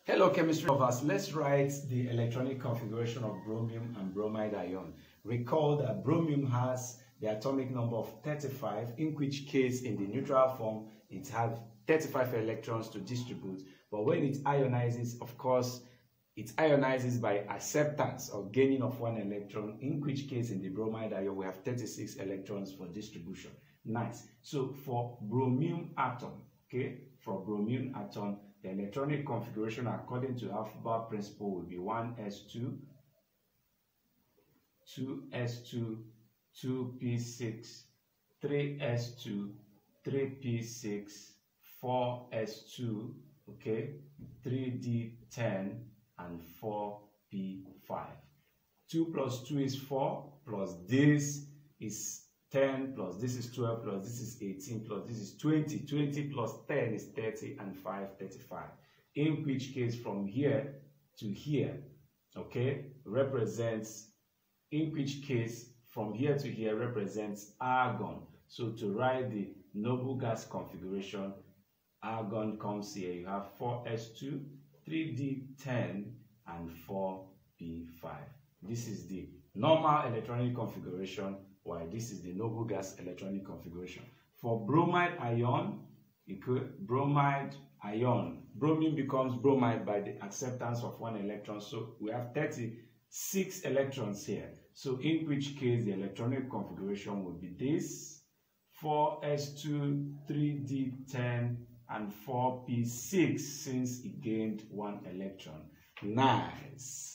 Hello chemistry lovers, let's write the electronic configuration of bromium and bromide ion. Recall that bromium has the atomic number of 35, in which case in the neutral form it has 35 electrons to distribute, but when it ionizes, of course, it ionizes by acceptance or gaining of one electron, in which case in the bromide ion we have 36 electrons for distribution. Nice. So for bromine atom, for bromine atom, the electronic configuration according to alphabet principle will be 1s2, 2s2, 2p6, 3s2, 3p6, 4s2, 3d10, and 4p5. 2 plus 2 is 4, plus this is 10, plus this is 12, plus this is 18, plus this is 20. 20 plus 10 is 30, and 5, 35. In which case from here to here, represents, in which case from here to here represents argon. So to write the noble gas configuration, argon comes here. You have 4s2, 3d10, and 4p5. This is the normal electronic configuration, while this is the noble gas electronic configuration. For bromide ion, bromide ion, bromine becomes bromide by the acceptance of one electron. So we have 36 electrons here. So in which case the electronic configuration would be this: 4s2, 3d10, and 4p6, since it gained one electron. Nice.